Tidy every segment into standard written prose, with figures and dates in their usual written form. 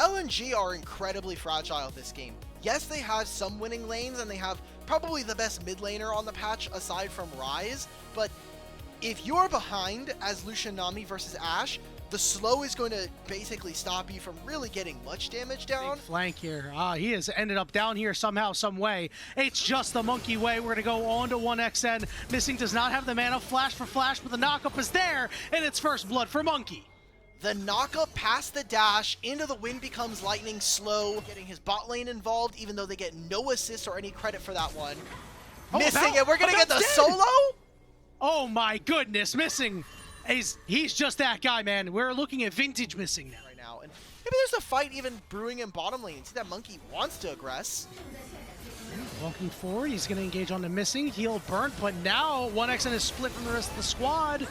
LNG are incredibly fragile this game. Yes, they have some winning lanes, and they have probably the best mid laner on the patch aside from Ryze, but if you're behind as Lucian Nami versus Ashe, the slow is going to basically stop you from really getting much damage down. Big flank here. He has ended up down here somehow, some way. It's just the monkey way. We're going to go on to 1xN. Missing does not have the mana. Flash for flash, but the knockup is there, and it's first blood for Monkey. The knockup past the dash into the wind becomes lightning slow, getting his bot lane involved, even though they get no assist or any credit for that one. Missing it. We're going to get the solo? Oh my goodness, Missing. He's just that guy, man. We're looking at vintage Missing now. Right now. And maybe there's a fight even brewing in bottom lane. See that Monkey wants to aggress. Walking forward, he's going to engage on the Missing. Heal burnt, but now 1xN is split from the rest of the squad.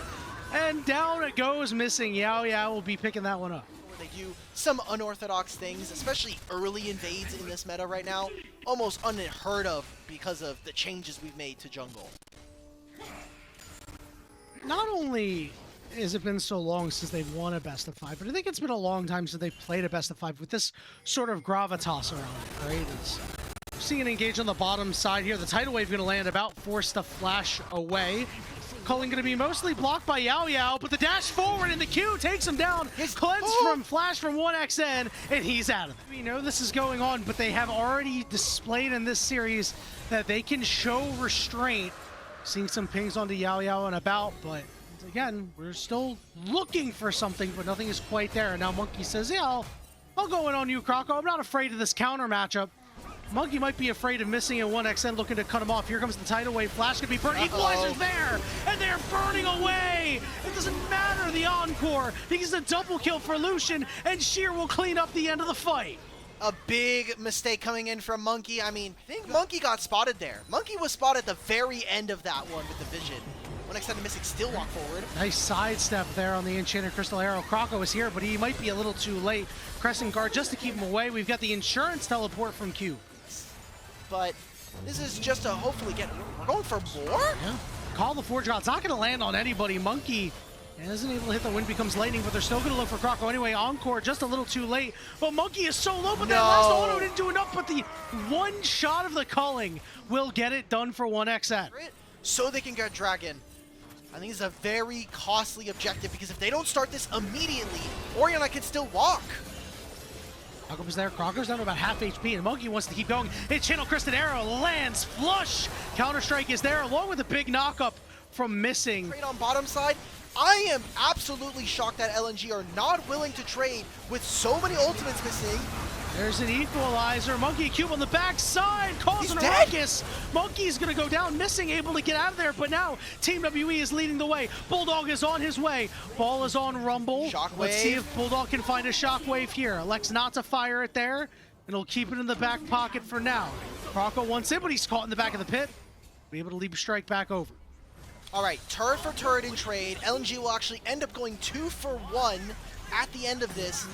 And down it goes Missing. Yao will be picking that one up. They do some unorthodox things, especially early invades in this meta right now. Almost unheard of because of the changes we've made to jungle. Not only has it been so long since they've won a best of 5, but I think it's been a long time since they've played a best of 5 with this sort of gravitas around it, right? Seeing it engage on the bottom side here. The tidal wave going to land about, force the flash away. Culling going to be mostly blocked by Yao, but the dash forward and the Q takes him down. Cleanse from flash from 1xN, and he's out of it. We know this is going on, but they have already displayed in this series that they can show restraint. Seeing some pings onto Yao and about, but again, we're still looking for something, but nothing is quite there. And now Monkey says, yeah, I'll go in on you, Croco. I'm not afraid of this counter matchup. Monkey might be afraid of missing in 1xN, looking to cut him off. Here comes the tidal wave. Flash can be burned. Equalizer's there, and they're burning away. It doesn't matter the encore. He's a double kill for Lucian, and Sheer will clean up the end of the fight. A big mistake coming in from Monkey. I mean, I think Monkey got spotted there. Monkey was spotted at the very end of that one with the vision. 1xN Missing still walk forward. Nice sidestep there on the Enchanted Crystal Arrow. Croco is here, but he might be a little too late. Crescent Guard just to keep him away. We've got the insurance teleport from Q. But this is just to hopefully get... We're going for more? Yeah. Call the Forge God. It's not going to land on anybody. Monkey isn't able to hit the wind, becomes lightning, but they're still going to look for Croco anyway. Encore just a little too late. But Monkey is so low, but that last auto didn't do enough. But the one shot of the culling will get it done for 1xN. So they can get Dragon. I think it's a very costly objective because if they don't start this immediately, Orianna can still walk. Croco was there. Croco's down to about half HP, and Monkey wants to keep going. His Channel Crested Arrow lands flush. Counter-Strike is there, along with a big knockup from Missing. Trade on bottom side. I am absolutely shocked that LNG are not willing to trade with so many ultimates missing. There's an equalizer. Monkey Cube on the backside, causing a ruckus. Monkey's gonna go down, Missing, able to get out of there, but now Team WE is leading the way. Bulldog is on his way. Ball is on Rumble. Shockwave. Let's see if Bulldog can find a shockwave here. Elects not to fire it there, and he'll keep it in the back pocket for now. Croco wants it, but he's caught in the back of the pit. Be able to leave a strike back over. All right, turret for turret in trade. LNG will actually end up going 2 for 1 at the end of this.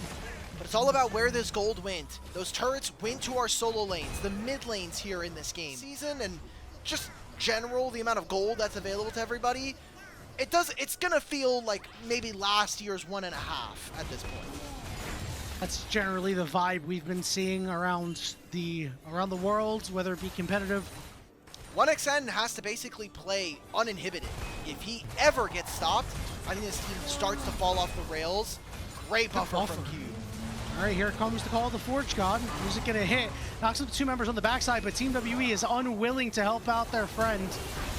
But it's all about where this gold went. Those turrets went to our solo lanes, the mid lanes here in this game. Season and just general, the amount of gold that's available to everybody, it's gonna feel like maybe last year's 1.5 at this point. That's generally the vibe we've been seeing around the world, whether it be competitive. 1xN has to basically play uninhibited. If he ever gets stopped, I think this team starts to fall off the rails. Great buffer from Q. All right, here comes the call of the Forge God. Who's it gonna hit? Knocks up 2 members on the backside, but Team WE is unwilling to help out their friend.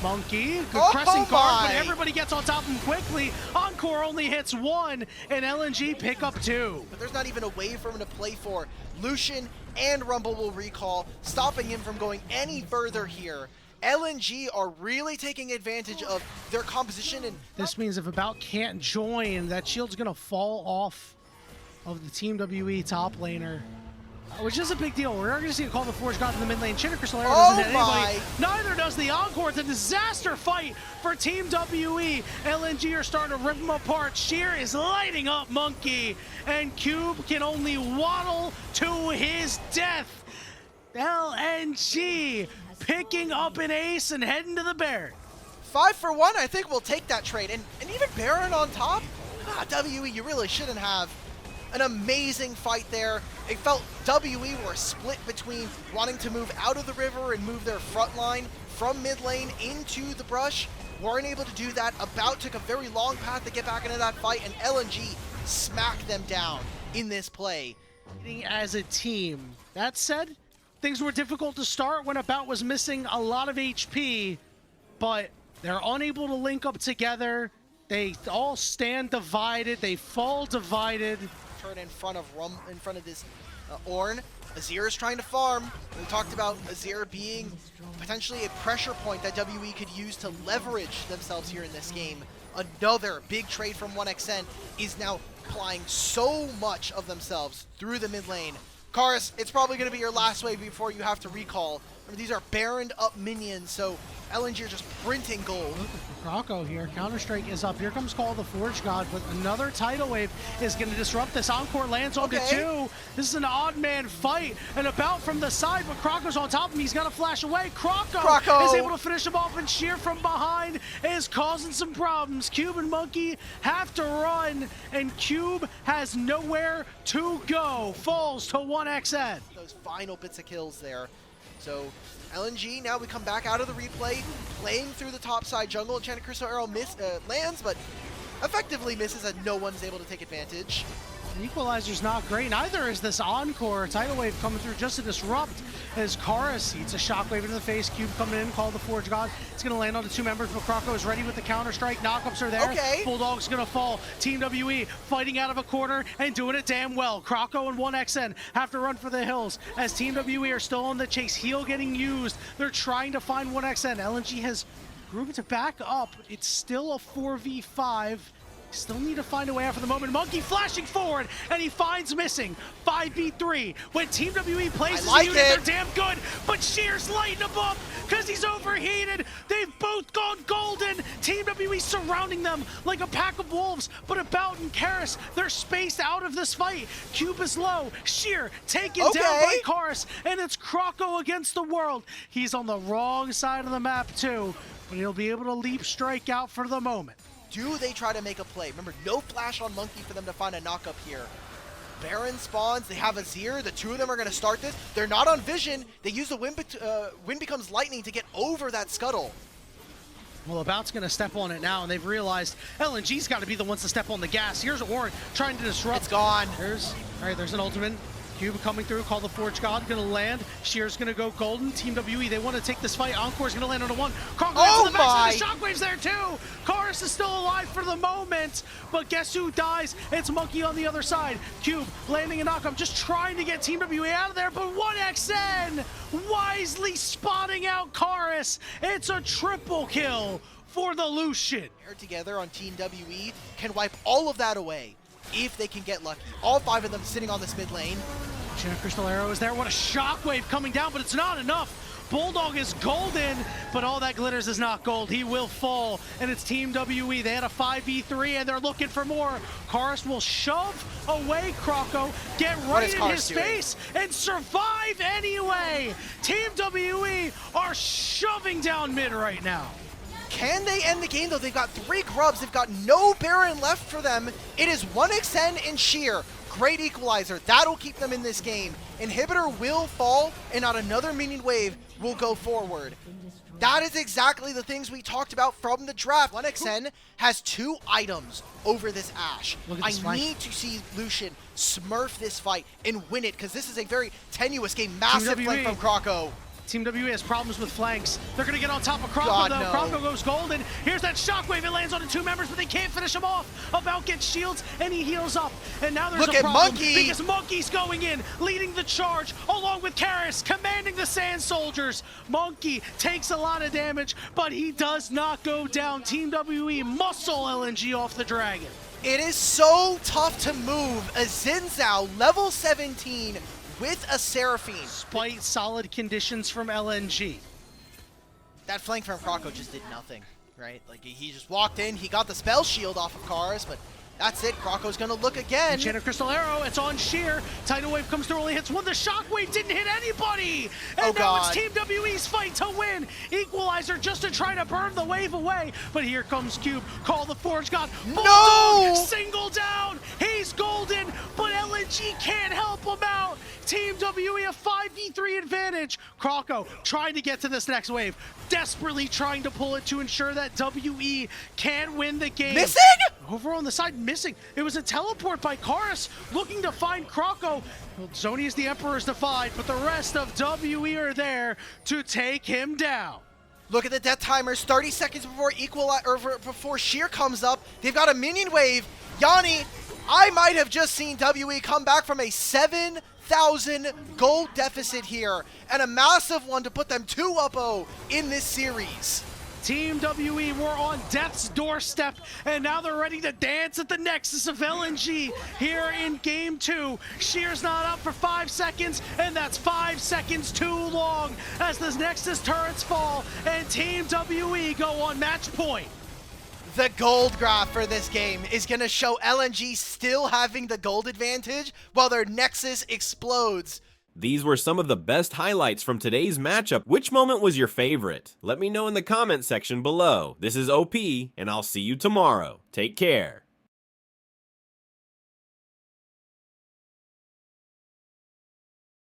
Monkey, good pressing guard, but everybody gets on top of him quickly. Encore only hits 1, and LNG pick up 2. But there's not even a way for him to play for. Lucian and Rumble will recall, stopping him from going any further here. LNG are really taking advantage of their composition. And this means if About can't join, that shield's gonna fall off of the Team WE top laner, which is a big deal. We're going to see a call the Forge God in the mid lane. Chinook Crystal Arrow doesn't hit anybody. Neither does the Encore. It's a disaster fight for Team WE. LNG are starting to rip them apart. Sheer is lighting up Monkey, and Cube can only waddle to his death. LNG picking up an ace and heading to the Baron. 5 for 1, I think we'll take that trade. And even Baron on top? WE, you really shouldn't have An amazing fight there. It felt WE were split between wanting to move out of the river and move their front line from mid lane into the brush. Weren't able to do that. About took a very long path to get back into that fight, and LNG smacked them down in this play. As a team. That said, things were difficult to start when About was missing a lot of HP, but they're unable to link up together. They all stand divided. They fall divided. Turn in front of this Ornn. Azir is trying to farm. We talked about Azir being potentially a pressure point that WE could use to leverage themselves here in this game. Another big trade from 1xN is now applying so much of themselves through the mid lane. Karis, it's probably going to be your last wave before you have to recall. Remember, these are Baroned up minions, so LNG are just printing gold. Look at Croco here. Counter-Strike is up. Here comes Call of the Forge God, but another tidal wave is going to disrupt this. Encore lands onto two. This is an odd man fight, and About from the side, but Croco's on top of him. He's got to flash away. Croco is able to finish him off, and Sheer from behind is causing some problems. Cube and Monkey have to run, and Cube has nowhere to go. Falls to 1xN. Those final bits of kills there. So LNG, now we come back out of the replay, playing through the top side jungle. Enchanted Crystal Arrow lands, but effectively misses, and no one's able to take advantage. The equalizer's not great. Neither is this Encore. Tidal Wave coming through just to disrupt as Karis eats a shockwave into the face. Cube coming in, Call the Forge God. It's going to land on the two members, but Croco is ready with the counter-strike. Knockups are there. Okay. Bulldog's going to fall. Team WE fighting out of a corner and doing it damn well. Croco and 1xN have to run for the hills as Team WE are still on the chase. Heal getting used. They're trying to find 1xN. LNG has grouped to back up. It's still a 4v5. Still need to find a way out for the moment. Monkey flashing forward, and he finds missing. 5v3. When Team WE plays as a unit, they're damn good, but Sheer's lighting him up because he's overheated. They've both gone golden. Team WE surrounding them like a pack of wolves, but About and Karis, they're spaced out of this fight. Cube is low. Sheer taken down by Karis, and it's Croco against the world. He's on the wrong side of the map too, but he'll be able to leap strike out for the moment. Do they try to make a play? Remember, no flash on Monkey for them to find a knockup here. Baron spawns, they have Azir, the two of them are going to start this. They're not on vision, they use the wind becomes lightning to get over that scuttle. Well, About's going to step on it now, and they've realized LNG's got to be the ones to step on the gas. Here's Ornn trying to disrupt. It's gone. There's an ultimate. Cube coming through, Call the Forge God, gonna land. Sheer's gonna go golden. Team WE, they want to take this fight. Encore's gonna land on a one. Oh my! The shockwave's there too! Karis is still alive for the moment, but guess who dies? It's Monkey on the other side. Cube landing a knockup, just trying to get Team WE out of there, but 1xN wisely spotting out Karis. It's a triple kill for the Lucian. Together on Team WE can wipe all of that away if they can get lucky. All five of them sitting on this mid lane. Crystal Arrow is there. What a shockwave coming down, but it's not enough. Bulldog is golden, but all that glitters is not gold. He will fall, and it's Team WE. They had a 5v3, and they're looking for more. Karis will shove away Croco, get right in his face, and survive anyway. Team WE are shoving down mid right now. Can they end the game though? They've got 3 grubs, they've got no Baron left for them. It is 1xN and Sheer. Great equalizer, that'll keep them in this game. Inhibitor will fall, and not another minion wave will go forward. That is exactly the things we talked about from the draft. 1xN has 2 items over this Ashe. I need to see Lucian smurf this fight and win it, because this is a very tenuous game. Massive flank from Croco. Team WE has problems with flanks. They're going to get on top of Croco, though. No. Croco goes golden. Here's that shockwave. It lands on the 2 members, but they can't finish him off. About gets shields, and he heals up. And now there's a problem. Monkey. Because Monkey's going in, leading the charge, along with Karis, commanding the Sand Soldiers. Monkey takes a lot of damage, but he does not go down. Team WE muscle LNG off the Dragon. It is so tough to move a Xin Zhao, level 17, with a Seraphine. Despite solid conditions from LNG. That flank from Croco just did nothing, right? Like, he just walked in, he got the spell shield off of Karis, but That's it. Krako's gonna look again. Enchanted Crystal Arrow, it's on Sheer. Tidal Wave comes through, only hits one. The Shockwave didn't hit anybody! And now it's Team WE's fight to win. Equalizer just to try to burn the wave away. But here comes Cube. Call the Forge God. Bulldog, single down. He's golden, but LNG can't help him out. Team WE a 5v3 advantage. Krako trying to get to this next wave. Desperately trying to pull it to ensure that WE can win the game. Missing? Over on the side, missing. It was a teleport by Karis looking to find Krako. Well, Zoni is the Emperor's defied, but the rest of WE are there to take him down. Look at the death timers, 30 seconds before Sheer comes up. They've got a minion wave. Yanni, I might have just seen WE come back from a 7,000 gold deficit here, and a massive one to put them 2-0 in this series. Team WE were on death's doorstep, and now they're ready to dance at the nexus of LNG here in Game 2. Sheer's not up for 5 seconds, and that's 5 seconds too long as the nexus turrets fall, and Team WE go on match point. The gold graph for this game is going to show LNG still having the gold advantage while their nexus explodes. These were some of the best highlights from today's matchup. Which moment was your favorite? Let me know in the comment section below. This is OP, and I'll see you tomorrow. Take care.